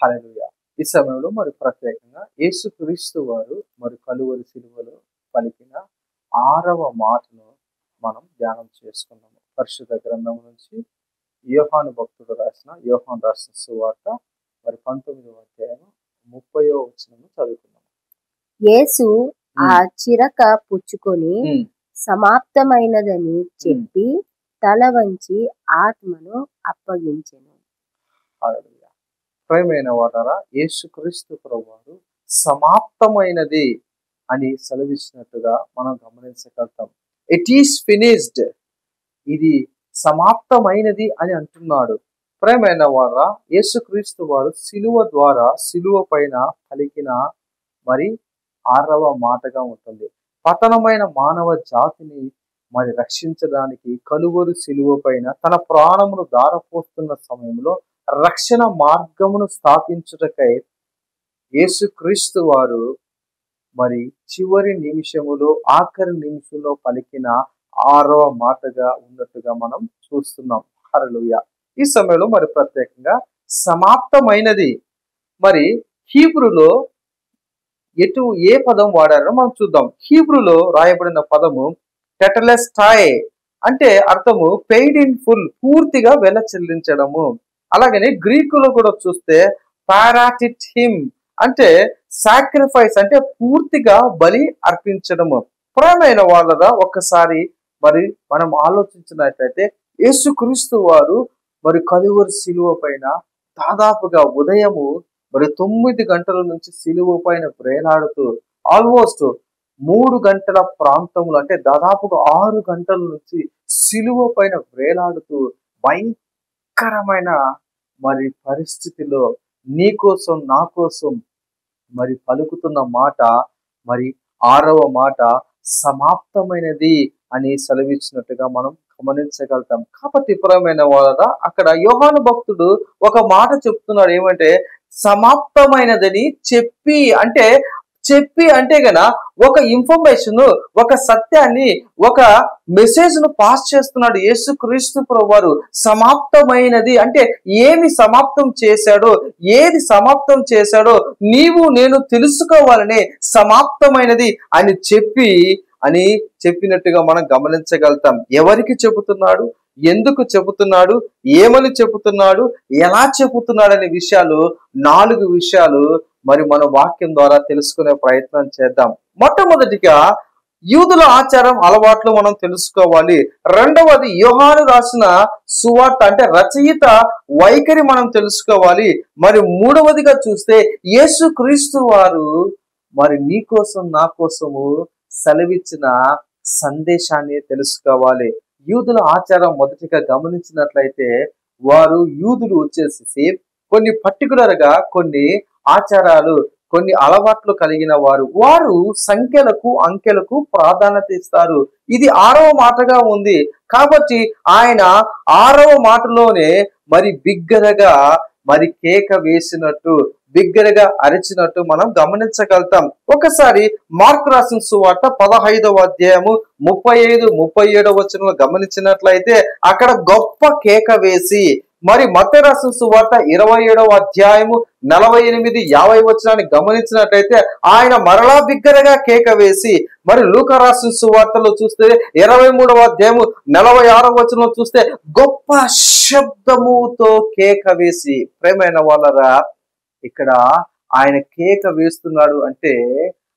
హల్లెలూయా. ఈ సమయంలో మరి ప్రత్యేకంగా యేసుక్రీస్తు వారు మరి కలువరి సిలువలో పలికిన 6వ మాటను మనం ధ్యానం చేసుకున్నాము. పరిశుద్ధ గ్రంథం నుంచి యోహాను రాసిన సువార్త మరి 19వ అధ్యాయం 30వ వచనము చదువుకున్నాము. యేసు ఆ చిరక పుచ్చుకొని సమాప్తమైనదని చెప్పి తల వంచి ఆత్మను అప్పగించెను. హల్లెలూయా. ప్రియమైన వారలారా, యేసుక్రీస్తు ప్రభువారు సమాప్తమైనది అని సెలవిచ్చినట్టుగా మనం గమనించగలుగుతాం. ఇట్ ఈస్ ఫినిష్డ్, ఇది సమాప్తమైనది అని అంటున్నాడు. ప్రియమైన వారలారా, యేసుక్రీస్తు వారు సిలువ పైన పలికిన మరి 6వ మాటగా ఉంటుంది. పతనమైన మానవ జాతిని మరి రక్షించడానికి కలువరి సిలువ పైన తన ప్రాణమును దారపోస్తున్న సమయంలో రక్షణ మార్గమును స్థాపించుటకై యేసుక్రీస్తు వారు మరి చివరి నిమిషములో ఆఖరి నిమిషంలో పలికిన 6వ మాటగా ఉన్నట్టుగా మనం చూస్తున్నాం. హల్లెలూయా. ఈ సమయంలో మరి ప్రత్యేకంగా సమాప్తమైనది మరి హీబ్రూలో ఏ పదం వాడారో మనం చూద్దాం. హీబ్రూలో రాయబడిన పదము టెటలెస్టాయ్ అంటే అర్థము పెయిడ్ ఇన్ ఫుల్, పూర్తిగా వెల చెల్లించడము. అలాగనే గ్రీకులో కూడా చూస్తే పారాటిటిమ్ అంటే సాక్రిఫైస్ అంటే పూర్తిగా బలి అర్పించడము. ప్రియమైన వాళ్ళగా ఒక్కసారి మరి మనం ఆలోచించినట్లయితే యేసుక్రీస్తు వారు మరి కలువరి సిలువ పైన దాదాపుగా ఉదయము మరి 9 గంటల నుంచి సిలువ పైన వేలాడుతూ ఆల్మోస్ట్ 3 గంటల ప్రాంతంలో అంటే దాదాపుగా 6 గంటల నుంచి సిలువ పైన వేలాడుతూ భయంకరమైన మరి పరిస్థితిలో నీ కోసం నా కోసం మరి పలుకుతున్న మాట మరి 6వ మాట సమాప్తమైనది అని సెలవిచ్చినట్టుగా మనం గమనించగలుగుతాం. కాబట్టి ప్రియమైన వాళ్ళ అక్కడ యోహాను భక్తుడు ఒక మాట చెప్తున్నాడు. ఏమంటే సమాప్తమైనదని చెప్పి అంటే గన ఒక ఇన్ఫర్మేషన్, ఒక సత్యాన్ని, ఒక మెసేజ్ ను పాస్ చేస్తున్నాడు యేసుక్రీస్తు ప్రభువారు. సమాప్తమైనది అంటే ఏమి సమాప్తం చేశాడో, ఏది సమాప్తం చేశాడో నీవు నేను తెలుసుకోవాలని సమాప్తమైనది అని చెప్పినట్టుగా మనం గమనించగలుగుతాం. ఎవరికి చెబుతున్నాడు, ఎందుకు చెబుతున్నాడు, ఏమని చెబుతున్నాడు, ఎలా చెబుతున్నాడు అనే విషయాలు 4 విషయాలు మరి మన వాక్యం ద్వారా తెలుసుకునే ప్రయత్నం చేద్దాం. మొట్టమొదటిగా యూదుల ఆచారం అలవాట్లు మనం తెలుసుకోవాలి. రెండవది యోహాను రాసిన సువార్త అంటే రచయిత వైఖరి మనం తెలుసుకోవాలి. మరి మూడవదిగా చూస్తే యేసుక్రీస్తు వారు మరి నీ కోసం నా కోసము సెలవిచ్చిన సందేశాన్ని తెలుసుకోవాలి. యూదుల ఆచారం మొదటిగా గమనించినట్లయితే యూదులు వచ్చేసి కొన్ని పర్టికులర్ గా కొన్ని ఆచారాలు, కొన్ని అలవాట్లు కలిగిన వారు సంఖ్యలకు అంకెలకు ప్రాధాన్యత ఇస్తారు. ఇది 6వ మాటగా ఉంది కాబట్టి ఆయన 6వ మాటలోనే మరి బిగ్గరగా మరి కేక వేసినట్టు, బిగ్గరగా అరిచినట్టు మనం గమనించగలుగుతాం. ఒకసారి మార్కు రాసిన సువార్త 15వ అధ్యాయము 35-37 వచనంలో గమనించినట్లయితే అక్కడ గొప్ప కేక వేసి, మరి మత్తయి రాసిన సువార్త 27వ అధ్యాయము 48-50 వచనాన్ని గమనించినట్లయితే ఆయన మరలా బిగ్గరగా కేక వేసి, మరి లూకా రాసిన సువార్తలో చూస్తే 23వ అధ్యాయము 46వ వచనంలో చూస్తే గొప్ప శబ్దముతో కేక వేసి. ప్రియమైన వాళ్ళరా, ఇక్కడ ఆయన కేక వేస్తున్నాడు అంటే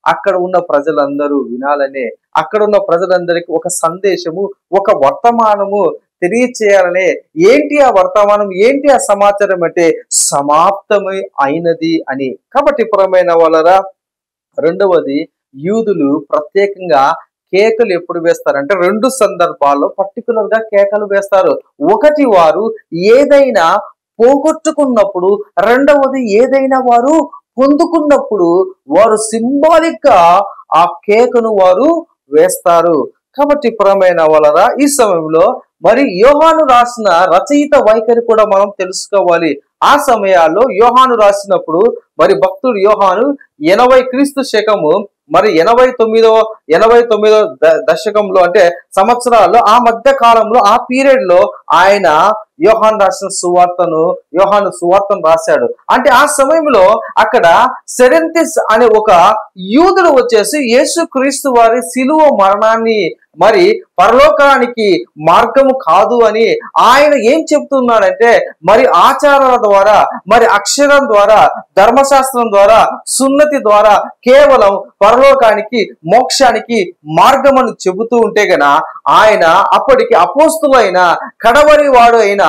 అక్కడ ఉన్న ప్రజలందరూ వినాలనే, అక్కడ ఉన్న ప్రజలందరికీ ఒక సందేశము, ఒక వర్తమానము తెలియచేయాలనే. ఏంటి ఆ వర్తమానం, ఏంటి ఆ సమాచారం అంటే సమాప్తమై అయినది అని. కాబట్టి ప్రియమైన వాళ్ళరా, రెండవది యూదులు ప్రత్యేకంగా కేకలు ఎప్పుడు వేస్తారంటే 2 సందర్భాల్లో పర్టికులర్ గా కేకలు వేస్తారు. ఒకటి వారు ఏదైనా పోగొట్టుకున్నప్పుడు, రెండవది ఏదైనా వారు పొందుకున్నప్పుడు వారు సింబాలిక్ గా ఆ కేకను వారు వేస్తారు. కాబట్టి ప్రియమైన వాళ్ళరా, ఈ సమయంలో మరి యోహాను రాసిన రచయిత వైఖరి కూడా మనం తెలుసుకోవాలి. ఆ సమయాల్లో యోహాను రాసినప్పుడు మరి భక్తుడు యోహాను 80 క్రీస్తు శకము మరి 89 దశకంలో అంటే సంవత్సరాల్లో ఆ మధ్య కాలంలో ఆ పీరియడ్ లో ఆయన యోహాను సువార్తను రాశాడు. అంటే ఆ సమయంలో అక్కడ సెరెంతిస్ అనే ఒక యూదుడు వచ్చేసి యేసుక్రీస్తు వారి శిలువ మరణాన్ని మరి పరలోకానికి మార్గము కాదు అని ఆయన ఏం చెప్తున్నాడంటే, మరి ఆచారాల ద్వారా, మరి అక్షరం ద్వారా, ధర్మశాస్త్రం ద్వారా, సున్నతి ద్వారా కేవలం పరలోకానికి మోక్షానికి మార్గం అని చెబుతూ ఉంటే గన ఆయన అప్పటికి అపోస్తులైన కడవరి వాడు అయిన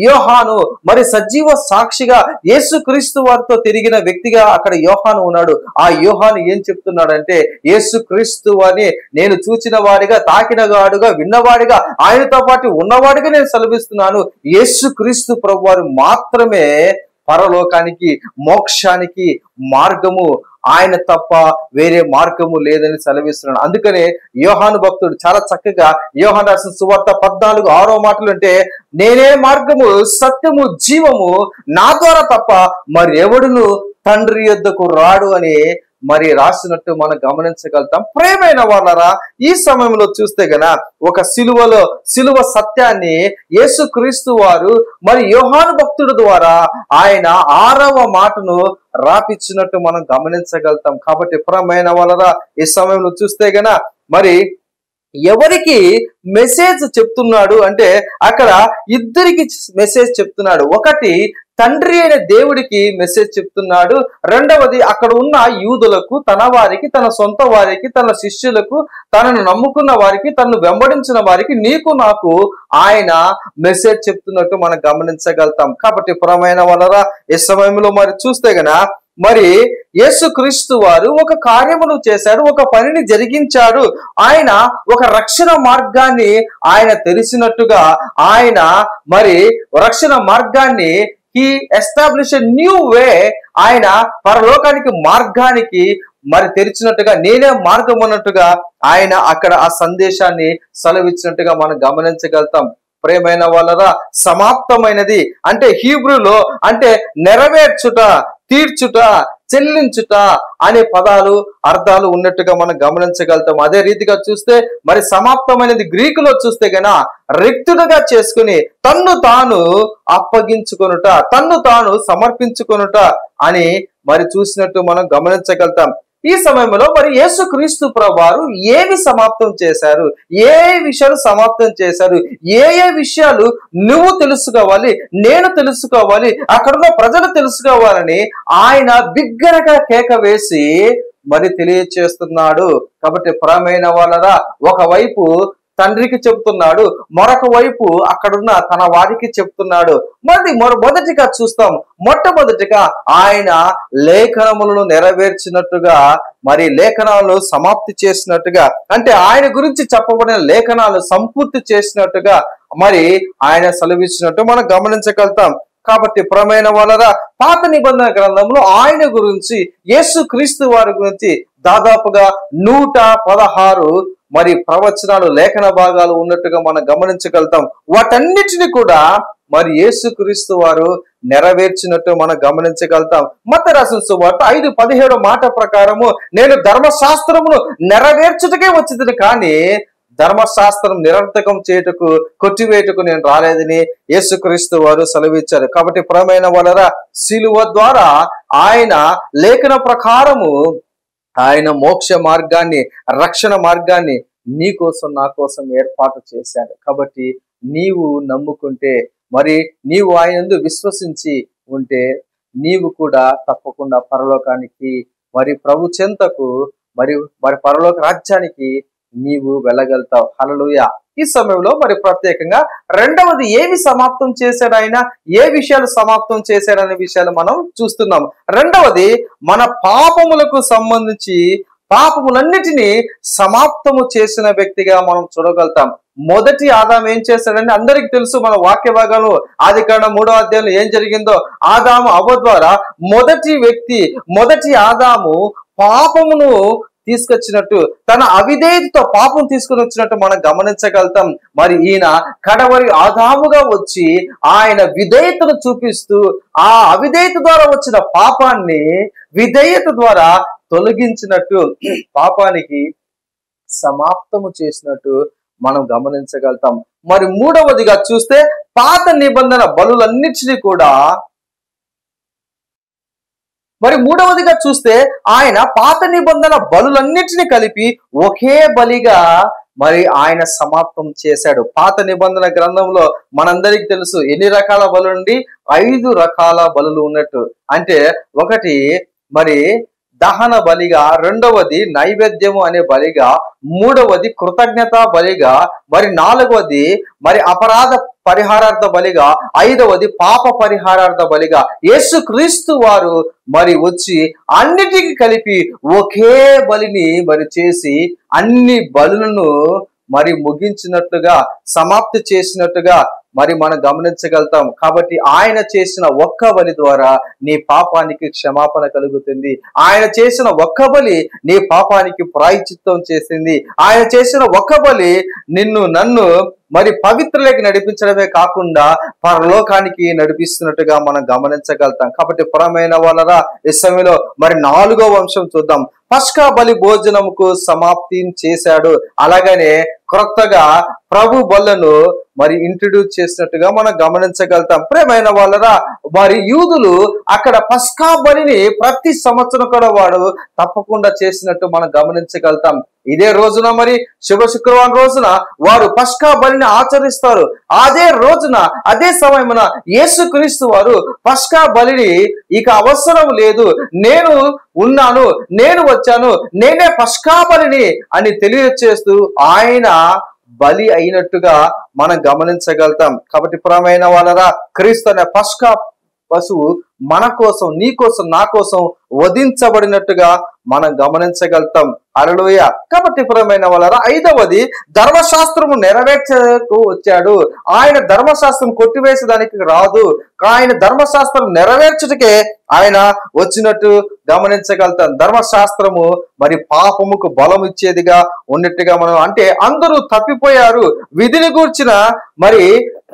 యోహాను మరి సజీవ సాక్షిగా యేసుక్రీస్తు వారితో తిరిగిన వ్యక్తిగా అక్కడ యోహాను ఉన్నాడు. ఆ యోహాను ఏం చెప్తున్నాడంటే, యేసుక్రీస్తు వారిని నేను చూచిన వాడిగా, తాకిన వాడుగా, విన్నవాడిగా, ఆయనతో పాటు ఉన్నవాడిగా నేను సెలవిస్తున్నాను. యేసుక్రీస్తు ప్రభు వారు మాత్రమే పరలోకానికి మోక్షానికి మార్గము, ఆయన తప్ప వేరే మార్గము లేదని సెలవిస్తున్నాడు. అందుకనే యోహాను భక్తుడు చాలా చక్కగా యోహాను రాసిన సువార్త 14:6 మాటలు అంటే, నేనే మార్గము, సత్యము, జీవము, నా ద్వారా తప్ప మరి ఎవడును తండ్రి యొద్దకు రాడు అని మరి రాసినట్టు మనం గమనించగలుగుతాం. ప్రియమైన వాళ్ళరా, ఈ సమయంలో చూస్తే గన ఒక సిలువ సత్యాన్ని యేసుక్రీస్తు వారు మరి యోహాను భక్తుడి ద్వారా ఆయన 6వ మాటను రాపిచ్చినట్టు మనం గమనించగలుగుతాం. కాబట్టి ప్రియమైన వాళ్ళరా, ఈ సమయంలో చూస్తే గన మరి ఎవరికి మెసేజ్ చెప్తున్నాడు అంటే అక్కడ ఇద్దరికి మెసేజ్ చెప్తున్నాడు. ఒకటి తండ్రి అయిన దేవుడికి మెసేజ్ చెప్తున్నాడు. రెండవది అక్కడ ఉన్న యూదులకు, తన వారికి, తన సొంత వారికి, తన శిష్యులకు, తనను నమ్ముకున్న వారికి, తనను వెంబడించిన వారికి, నీకు నాకు ఆయన మెసేజ్ చెప్తున్నట్టు మనం గమనించగలుగుతాం. కాబట్టి ప్రియమైన వాళ్ళరా, ఈ సమయంలో మరి చూస్తే గన మరి యేసుక్రీస్తు వారు ఒక కార్యమును చేశాడు, ఒక పనిని జరిగించాడు. ఆయన ఒక రక్షణ మార్గాన్ని ఆయన తెలిసినట్టుగా ఆయన మరి రక్షణ మార్గాన్ని he established a new way, ఆయన పరలోకానికి మార్గానికి మరి తెరిచినట్టుగా, నేనే మార్గం అన్నట్టుగా ఆయన అక్కడ ఆ సందేశాన్ని సెలవిచ్చినట్టుగా మనం గమనించగలుగుతాం. ప్రియమైన వాళ్ళరా, సమాప్తమైనది అంటే హీబ్రూలో అంటే నెరవేర్చుట, తీర్చుట, చెల్లించుట అనే పదాలు అర్థాలు ఉన్నట్టుగా మనం గమనించగలుగుతాం. అదే రీతిగా చూస్తే మరి సమాప్తమైనది గ్రీకులో చూస్తే గన రిక్తుడుగా చేసుకుని తన్ను తాను అప్పగించుకొనుట, తన్ను తాను సమర్పించుకొనుట అని మరి చూసినట్టు మనం గమనించగలుగుతాం. ఈ సమయంలో మరి యేసుక్రీస్తు ప్రభువారు ఏమి సమాప్తం చేశారు, ఏ విషయాలు సమాప్తం చేశారు, ఏ విషయాలు నువ్వు తెలుసుకోవాలి, నేను తెలుసుకోవాలి, అక్కడున్న ప్రజలు తెలుసుకోవాలని ఆయన బిగ్గరగా కేక వేసి మరి తెలియచేస్తున్నాడు. కాబట్టి ప్రియమైన వాళ్ళరా, ఒకవైపు తండ్రికి చెప్తున్నాడు, మరొక వైపు అక్కడున్న తన వారికి చెప్తున్నాడు. మొదటిగా చూస్తాం, మొట్టమొదటిగా ఆయన లేఖనములను నెరవేర్చినట్టుగా, మరి లేఖనాలను సమాప్తి చేసినట్టుగా, అంటే ఆయన గురించి చెప్పబడిన లేఖనాలు సంపూర్తి చేసినట్టుగా మరి ఆయన సెలవిచ్చినట్టు మనం గమనించగలుగుతాం. కాబట్టి ప్రియమైన వాళ్ళరా, పాత నిబంధన గ్రంథంలో ఆయన గురించి, యేసుక్రీస్తు వారి గురించి దాదాపుగా 116 మరి ప్రవచనాలు, లేఖన భాగాలు ఉన్నట్టుగా మనం గమనించగలుగుతాం. వాటన్నిటిని కూడా మరి యేసుక్రీస్తు వారు నెరవేర్చినట్టు మనం గమనించగలుగుతాం. మత్తయి రాసిన సువార్త 5:17 మాట ప్రకారము, నేను ధర్మశాస్త్రమును నెరవేర్చుటకే వచ్చింది కానీ ధర్మశాస్త్రం నిరర్థకం చేయుటకు, కొట్టివేయుటకు నేను రాలేదని యేసుక్రీస్తు వారు సెలవిచ్చారు. కాబట్టి ప్రియమైన వాళ్ళరా, సిలువ ద్వారా ఆయన లేఖన ప్రకారము ఆయన మోక్ష మార్గాన్ని, రక్షణ మార్గాన్ని నీ కోసం, నా కోసం ఏర్పాటు చేశాడు. కాబట్టి నీవు నమ్ముకుంటే, మరి నీవు ఆయన విశ్వసించి ఉంటే నీవు కూడా తప్పకుండా పరలోకానికి, మరి ప్రభు చెంతకు, మరి పరలోక రాజ్యానికి నీవు వెళ్ళగలుగుతావు. హల్లెలూయా. ఈ సమయంలో మరి ప్రత్యేకంగా రెండవది ఏమి సమాప్తం చేశాడు ఆయన, ఏ విషయాలు సమాప్తం చేశాడనే విషయాలు మనం చూస్తున్నాం. రెండవది మన పాపములకు సంబంధించి పాపములన్నిటినీ సమాప్తము చేసిన వ్యక్తిగా మనం చూడగలుగుతాం. మొదటి ఆదాము ఏం చేశాడని అందరికి తెలుసు. మన వాక్య భాగంలో ఆదికాండం 3వ అధ్యాయంలో ఏం జరిగిందో, ఆదాము అవ్వ ద్వారా మొదటి ఆదాము పాపమును తీసుకొచ్చినట్టు, తన అవిధేయతతో పాపం తీసుకుని వచ్చినట్టు మనం గమనించగలుగుతాం. మరి ఈయన కడవరి ఆదాముగా వచ్చి ఆయన విధేయతను చూపిస్తూ ఆ అవిధేయత ద్వారా వచ్చిన పాపాన్ని విధేయత ద్వారా తొలగించినట్టు, పాపానికి సమాప్తము చేసినట్టు మనం గమనించగలుగుతాం. మరి మూడవదిగా చూస్తే పాత నిబంధన బలులన్నిటినీ కూడా ఆయన పాత నిబంధన బలులన్నిటిని కలిపి ఒకే బలిగా మరి ఆయన సమాప్తం చేశాడు. పాత నిబంధన గ్రంథంలో మనందరికి తెలుసు ఎన్ని రకాల బలులు ఉండి 5 రకాల బలులు ఉన్నట్టు. అంటే ఒకటి మరి దహన బలిగా, రెండవది నైవేద్యము అనే బలిగా, మూడవది కృతజ్ఞత బలిగా, మరి నాలుగవది మరి అపరాధ పరిహారార్థ బలిగా, ఐదవది పాప పరిహారార్థ బలిగా యేసుక్రీస్తు వారు మరి వచ్చి అన్నిటికీ కలిపి ఒకే బలిని మరి చేసి అన్ని బలులను మరి ముగించినట్టుగా, సమాప్తి చేసినట్టుగా మరి మనం గమనించగలుగుతాం. కాబట్టి ఆయన చేసిన ఒక్క బలి ద్వారా నీ పాపానికి క్షమాపణ కలుగుతుంది. ఆయన చేసిన ఒక్క బలి నీ పాపానికి ప్రాయశ్చిత్తం చేసింది. ఆయన చేసిన ఒక్క బలి నన్ను మరి పవిత్రలోకి నడిపించడమే కాకుండా పరలోకానికి నడిపిస్తున్నట్టుగా మనం గమనించగలుగుతాం. కాబట్టి పురమైన వాళ్ళరా ఈ సమయంలో మరి 4వ అంశం చూద్దాం. పస్కా బలి భోజనముకు సమాప్తి చేశాడు. అలాగనే క్రొత్తగా ప్రభు బలను మరి ఇంట్రడ్యూస్ చేసినట్టుగా మనం గమనించగలుగుతాం. ప్రియమైన వాళ్ళరా, మరి యూదులు అక్కడ పస్కా బలిని ప్రతి సంవత్సరం కూడా వాడు తప్పకుండా చేసినట్టు మనం గమనించగలుగుతాం. ఇదే రోజున మరి శుభ శుక్రవారం రోజున వారు పస్కా బలిని ఆచరిస్తారు. అదే రోజున అదే సమయమున యేసుక్రీస్తు వారు పస్కా బలిని ఇక అవసరం లేదు, నేను ఉన్నాను, నేను వచ్చాను, నేనే పస్కా బలిని అని తెలియచేస్తూ ఆయన బలి అయినట్టుగా మనం గమనించగలుగుతాం. కాబట్టి ప్రియమైన వాళ్ళరా, క్రీస్తు అనే పస్కా పశువు మన కోసం, నీ కోసం, నా కోసం వధించబడినట్టుగా మనం గమనించగలుగుతాం. హల్లెలూయా. కాబట్టి ప్రియమైన వాళ్ళరా, ఐదవది ధర్మశాస్త్రము నెరవేర్చకు వచ్చాడు. ఆయన ధర్మశాస్త్రం కొట్టివేసేదానికి రాదు, ఆయన ధర్మశాస్త్రం నెరవేర్చుటకే ఆయన వచ్చినట్టు గమనించగలుగుతాం. ధర్మశాస్త్రము మరి పాపముకు బలం ఇచ్చేదిగా ఉన్నట్టుగా మనం, అంటే అందరూ తప్పిపోయారు, విధిని గూర్చిన మరి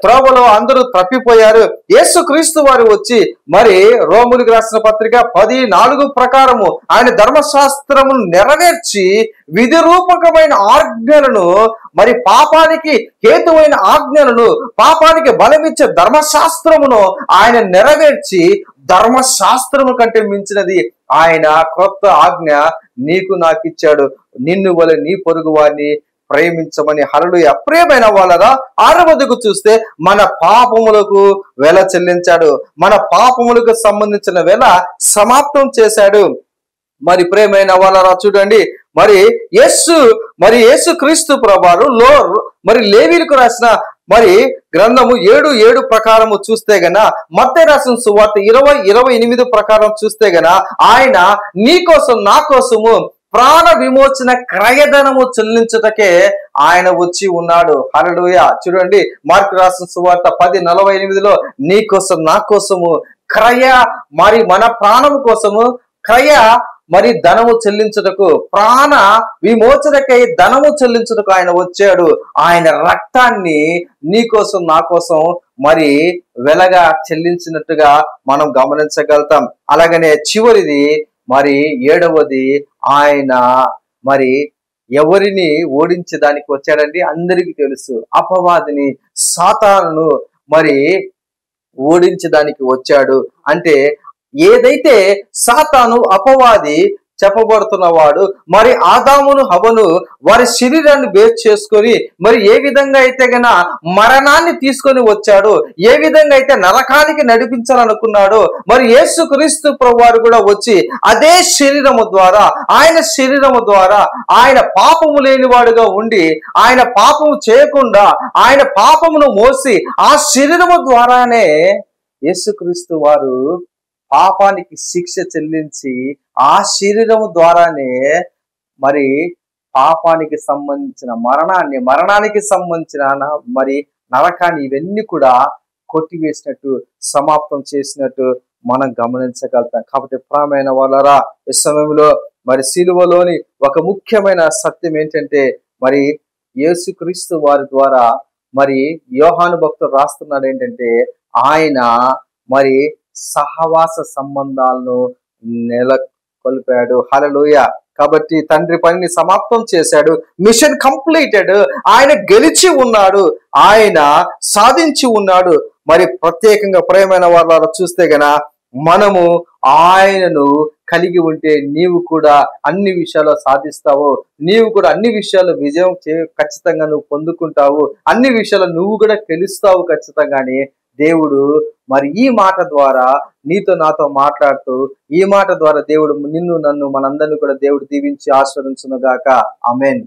త్రోవలో అందరూ తప్పిపోయారు. యేసుక్రీస్తు వారు వచ్చి మరి రోములకు రాసిన పత్రిక 10:4 ప్రకారము ఆయన ధర్మశాస్త్రమును నెరవేర్చి విధి రూపకమైన ఆజ్ఞలను, మరి పాపానికి హేతువైన ఆజ్ఞలను, పాపానికి బలమిచ్చే ధర్మశాస్త్రమును ఆయన నెరవేర్చి ధర్మశాస్త్రము కంటే మించినది ఆయన క్రొత్త ఆజ్ఞ నీకు నాకు ఇచ్చాడు, నిన్ను వలె నీ పొరుగు వారిని ప్రేమించమని. హల్లెలూయా. ప్రియమైన వాళ్ళరా, 6వదికు చూస్తే మన పాపములకు వెల చెల్లించాడు, మన పాపములకు సంబంధించిన వెల సమాప్తం చేశాడు. మరి ప్రియమైన వాళ్ళరా చూడండి, మరి యేసుక్రీస్తు ప్రభువారు మరి లేవీయులకు రాసిన మరి గ్రంథము 7:7 ప్రకారము చూస్తే గన, మత్తయి రాసిన సువార్త 20:28 ప్రకారం చూస్తే గన ఆయన నీ కోసం, నా కోసము ప్రాణ విమోచన క్రయధనము చెల్లించుటకే ఆయన వచ్చి ఉన్నాడు. హల్లెలూయా. చూడండి, మార్కు రాసిన సువార్త 10:48 నీ కోసం, నా కోసము మరి మన ప్రాణము కోసము మరి ధనము చెల్లించుటకు, ప్రాణ విమోచనకై ధనము చెల్లించుటకు ఆయన వచ్చాడు. ఆయన రక్తాన్ని నీ కోసం, నా కోసం మరి వెలగా చెల్లించినట్టుగా మనం గమనించగలుగుతాం. అలాగనే చివరిది మరి 7వది, ఆయన మరి ఎవరిని ఓడించడానికి వచ్చాడండి? అందరికీ తెలుసు, అపవాదిని, సాతానును మరి ఓడించడానికి వచ్చాడు. అంటే ఏదైతే సాతాను, అపవాది చెప్పబడుతున్నవాడు మరి ఆదామును హవ్వను వారి శరీరాన్ని బేస్ చేసుకొని మరి ఏ విధంగా అయితే గన మరణాన్ని తీసుకొని వచ్చాడో, ఏ విధంగా అయితే నరకానికి నడిపించాలనుకున్నాడో, మరి యేసుక్రీస్తు ప్రభువారు కూడా వచ్చి అదే శరీరము ద్వారా, ఆయన శరీరము ద్వారా ఆయన పాపము లేనివాడుగా ఉండి, ఆయన పాపము చేయకుండా ఆయన పాపమును మోసి ఆ శరీరము ద్వారానే యేసుక్రీస్తు వారు పాపానికి శిక్ష చెల్లించి ఆ శరీరము ద్వారానే మరి పాపానికి సంబంధించిన మరణానికి సంబంధించిన మరి నరకాన్ని, ఇవన్నీ కూడా కొట్టివేసినట్టు, సమాప్తం చేసినట్టు మనం గమనించగలుగుతాం. కాబట్టి ప్రియమైన వాళ్ళరా, ఈ సమయంలో మరి సిలువలోని ఒక ముఖ్యమైన సత్యం ఏంటంటే, మరి యేసుక్రీస్తు వారి ద్వారా మరి యోహాను భక్తుడు రాస్తున్నాడు ఏంటంటే, ఆయన మరి సహవాస సంబంధాలను కొలిపాడు. హల్లెలూయా. కాబట్టి తండ్రి పనిని సమాప్తం చేశాడు. Machine completed. ఆయన గెలిచి ఉన్నాడు, ఆయన సాధించి ఉన్నాడు. మరి ప్రత్యేకంగా ప్రియమైన వారు చూస్తే గన మనము ఆయనను కలిగి ఉంటే నీవు కూడా అన్ని విషయాల్లో సాధిస్తావు. నీవు కూడా అన్ని విషయాల్లో విజయం ఖచ్చితంగా నువ్వు పొందుకుంటావు. అన్ని విషయాల్లో నువ్వు కూడా గెలుస్తావు ఖచ్చితంగానే. దేవుడు మరి ఈ మాట ద్వారా నీతో నాతో మాట్లాడుతూ, ఈ మాట ద్వారా దేవుడు నిన్ను నన్ను మనందరినీ కూడా దేవుడు దీవించి ఆశీర్వదించును గాక. ఆమేన్.